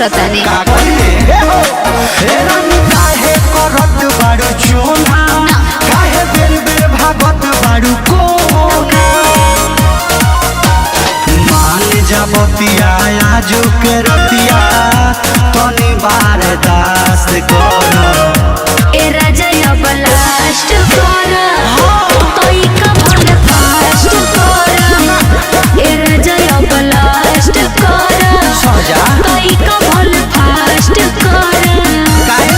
करता नहीं का करिए हे रानी काहे करत बाड़ू चोना काहे बेर बेर भागत बाड़ू कोना मान जा बतिया आजू के रतिया तनी बार दास करो ए राजा अब लास्ट कर तोई का भल फास्ट कर ए राजा अब लास्ट कर सजा तोई का भल फास्ट कर काहे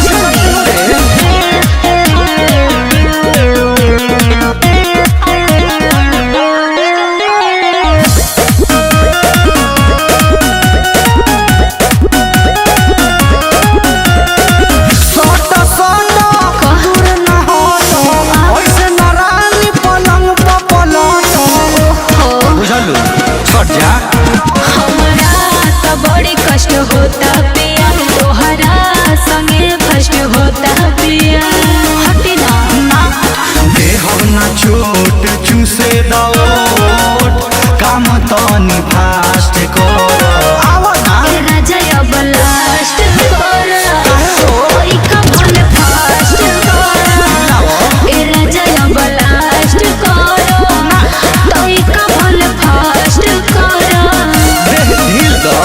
कष्ट होता पिया तोहरा संगे फर्स्ट होता पिया हटी ना देह ना चोट चूसे दौट काम तनी फास्ट करो आवा ना ए राजा अब लास्ट कर ओई का भल फास्ट कर ए राजा अब लास्ट कर तोई का भल फास्ट कर देह ढील दो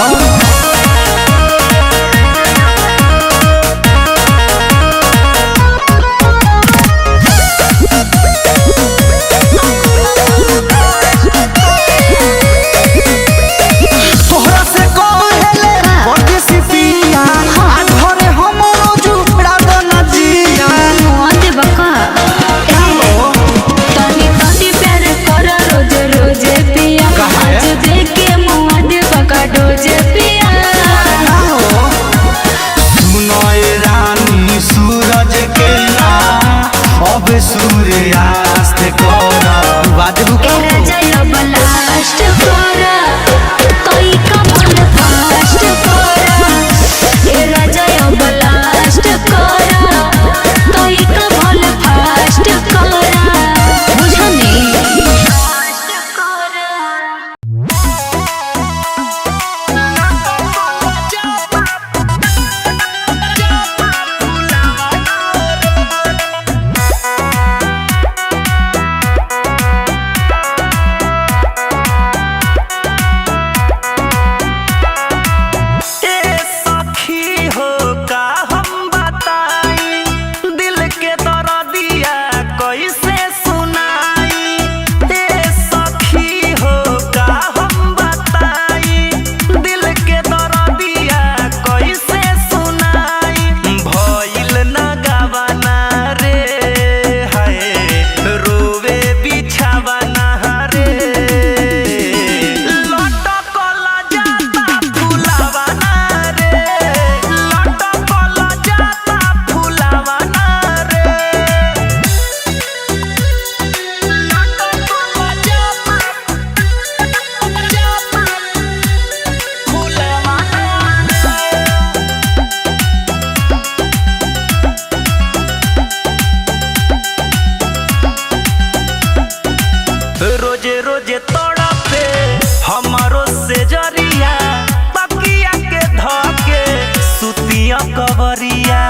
सूर्यास्त करो बादल ए राजा अब लास्ट कर तोई का भल फास्ट कर ए राजा अब लास्ट कर तोई का भल फास्ट कर बुझनी फास्ट कर रोजे रोजे तोड़ा पे हमारो से जरिया तकिया के धके सुतिया कवरिया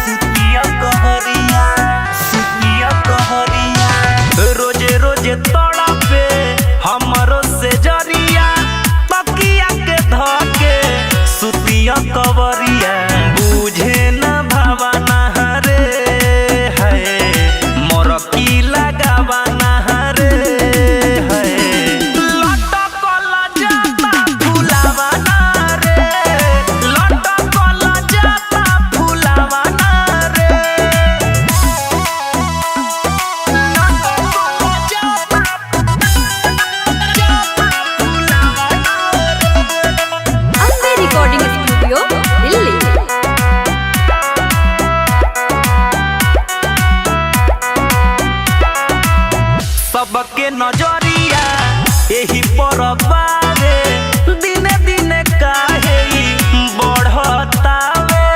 सुतिया कवरिया सुतिया कवरिया रोजे रोजे तोड़ा पे हमारो से जरिया तकिया के धके सुतिया कवरिया बुझे न भावना रे है मोर की लगावाना सबके नजरिया यही पर बारे दिने दिने काहे बढ़तावे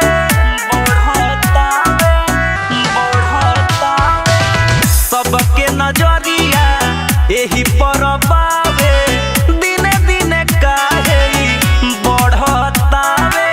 सबके नजरिया यही पर बारे दिने दिने काहे बढ़तावे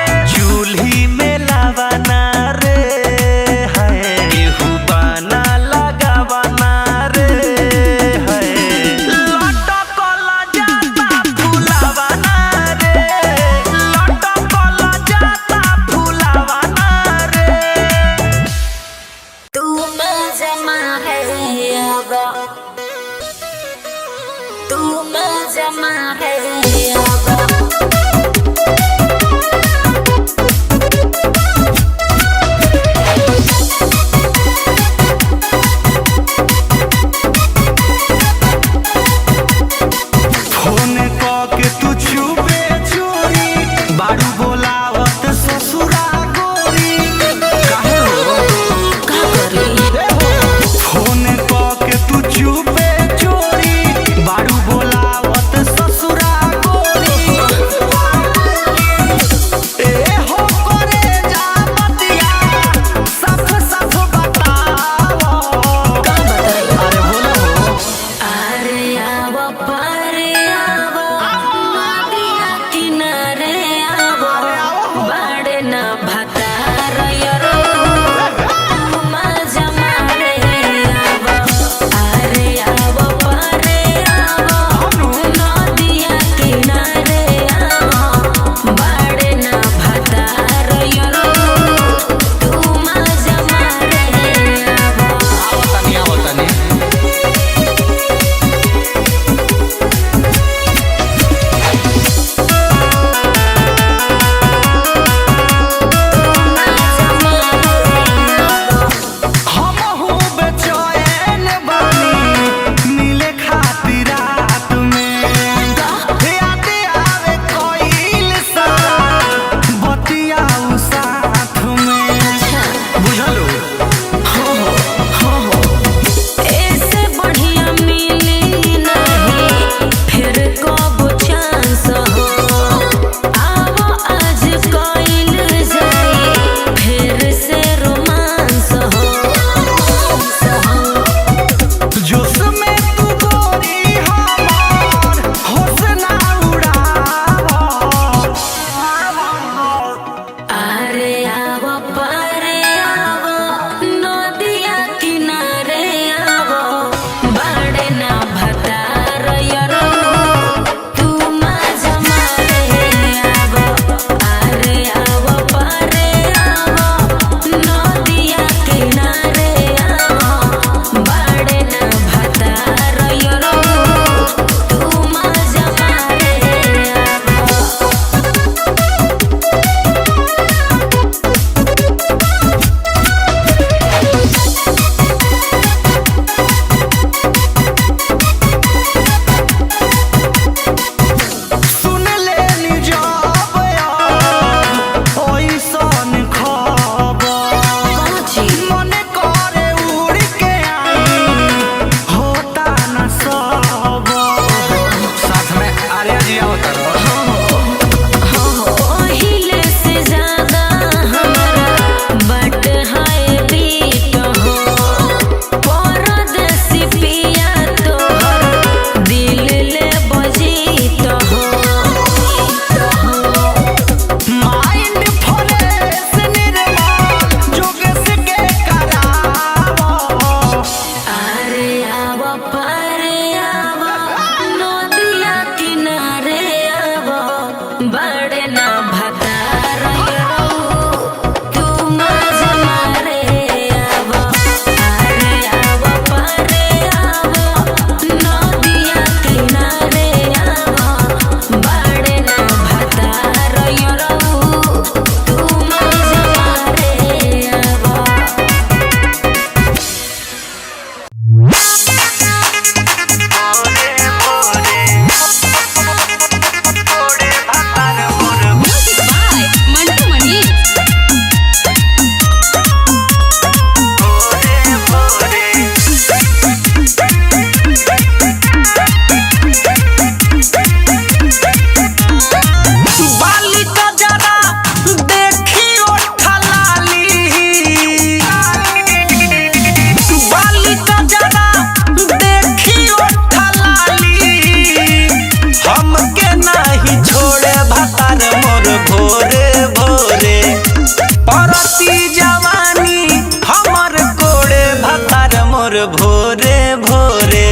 भोरे भोरे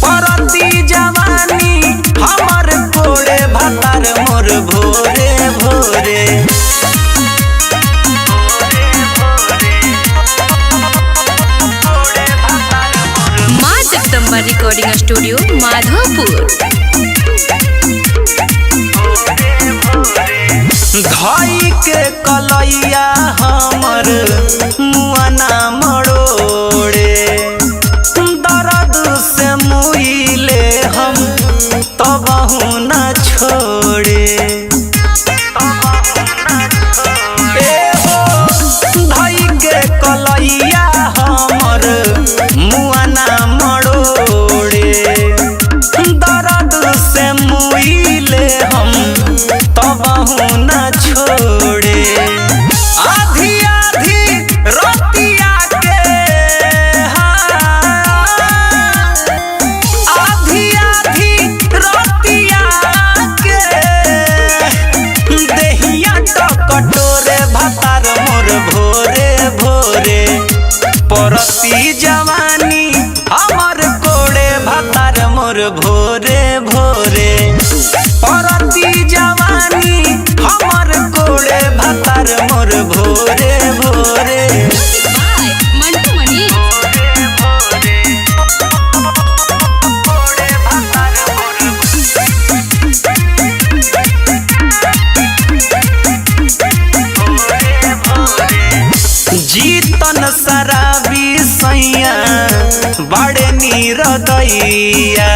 परती जवानी हमर कोड़े भतार मोर भोरे भोरे। माँ जगदम्बा रिकॉर्डिंग स्टूडियो माधोपुर। धाई के कलैया हमर मुआना मरोड़े दर्द से मुइले हम तबहु न छोड़े। धाई के कलैया हमर मुआना मरोड़े दर्द से मुइले हम तबहु न छोड़े। आधी आधी रोटिया के आधी आधी रोटिया के देहिया टकटोरे भतार मोर भोरे भोरे परती जवानी हमर कोड़े भतार मोर भोरे भोरे परती जवानी हमर कोड़े भतार मोर भोरे भोरे। मंटू मणि जीतन शराबी सैया बड़े नीरदैया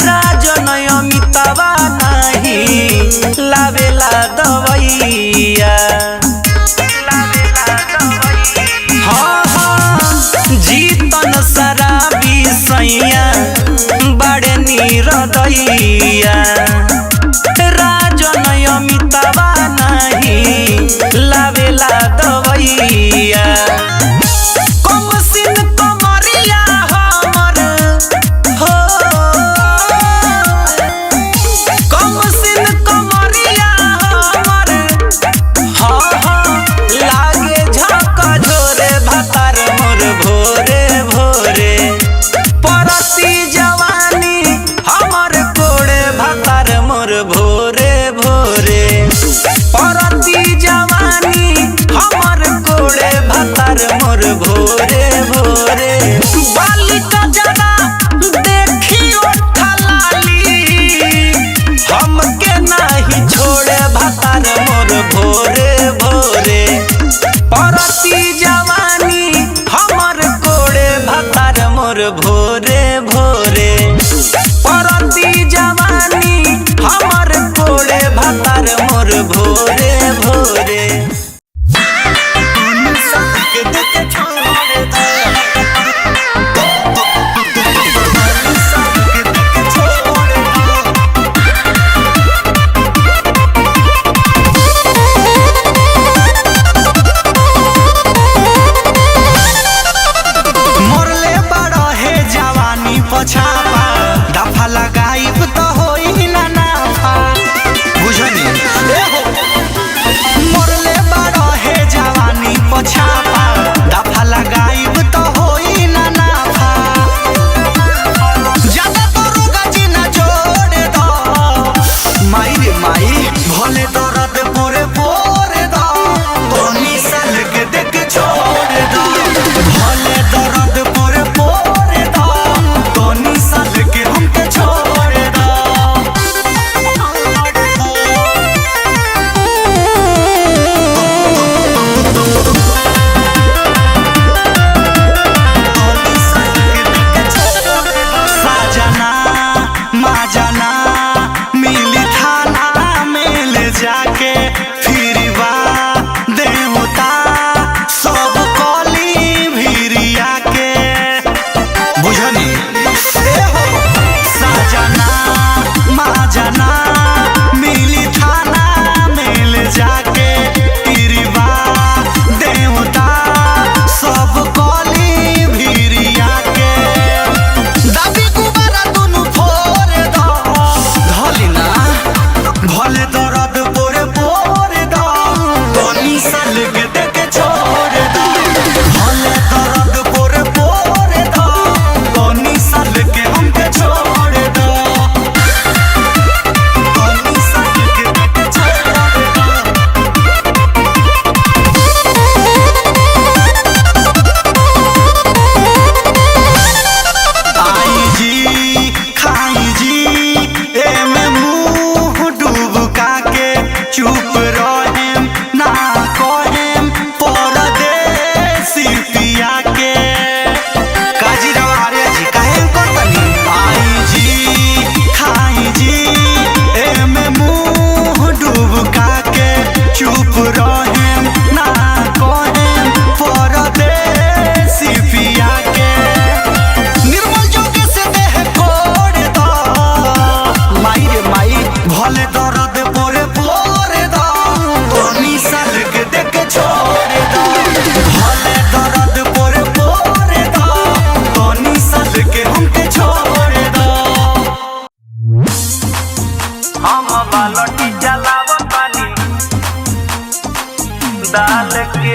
राजन अमितावा नहीं लावेला दवैया। हाँ हाँ जीतन शराबी सैया बड़े नीरदैया राजन अमितावा नहीं लावेला दवैया। कमसिन कमरिया हमर हो कमसिन कमरिया हमर हाँ हाँ लागे झका झोरे भतार मोर भोरे भोरे परती जवानी हमर कोड़े भतार मोर भोरे भोरे परती जवानी हमर कोड़े भतार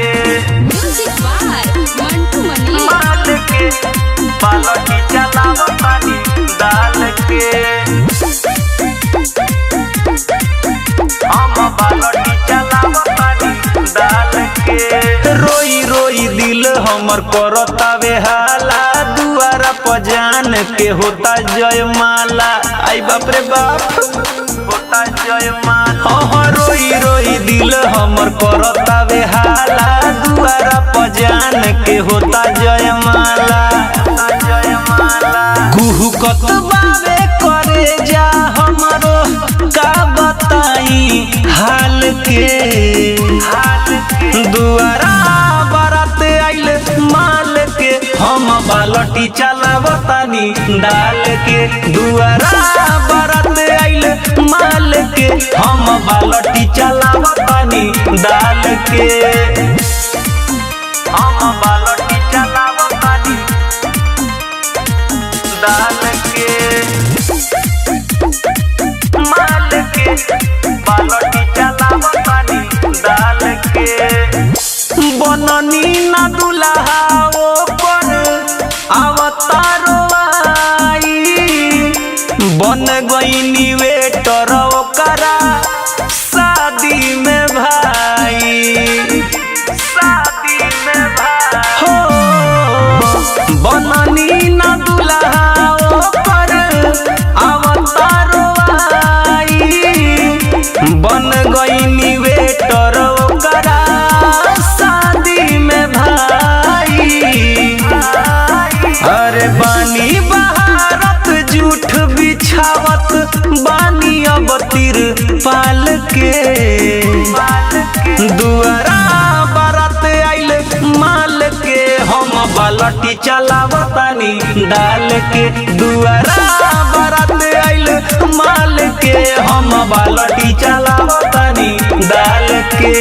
म्यूजिक बाय मंटू मनी। माल के बालटी चलावतानी डाल के हम बालटी चलावतानी डाल के रोई रोई दिल हमर करतावे हाला दुआरा पर जान के होता जयमाला। आई बाप रे बाप होता जयमाला। हाँ रोई रोई दिल हमर करतावे हाला दुआरा पर जान के होता जयमाला। कुहू कत बावे करे जा हमरो का बताई हाल के दुआरा बारात आइल माल के हम बालटी चलावतानी डाल के दुआरा बारात आइल माल के हम बालटी चलावतानी डाल के हम बालटी चलावतानी डाल के माल के बालटी चलावतानी डाल के बननी ना दुल्हा पर अवतारो आई बन गईनी वेटर ओकरा शादी में भाई शादी में भाई हो बननी ना दुल्हा पर अवतारो आई बन गईनी वेटर ओकरा अरे बानी बहारत जूठ बिछावत बानी अब तिर पाल के दुआरा बारात आइल माल के हम बालटी चलावतानी डाल के दुआरा बारात आइल माल के हम बालटी चलावतानी डाल के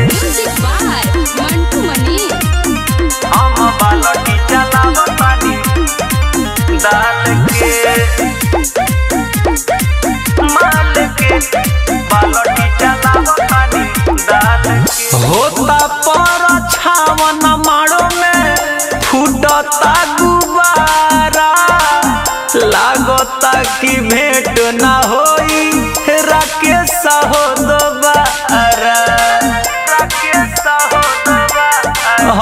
म्यूजिक बाय मंटू मनी। हम बालटी चलावतानी डाल के माल के बालटी चलावतानी डाल के होता पर छावन माड़ो में फूटता गुब्बारा लागता कि भेंट ना होई राकेश हो दोबारा राकेश हो दोबारा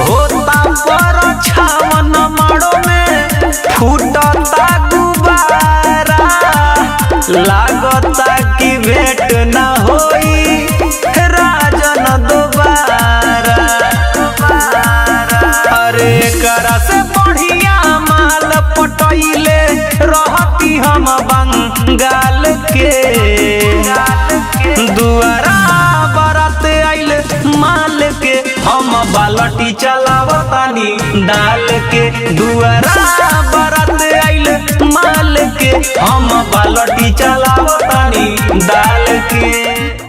होता पर छावन माड़ो में फूटता गुब्बारा लागता कि भेंट ना होई राजन दोबारा। अरे करा से बढ़िया माल पटैले रहती हम बंगाल के दुआरा बारात आइल माल के हम बालटी चलावतानी डाल के दुआरा बारात आइल माल के हम बालटी चलावतानी डाल के।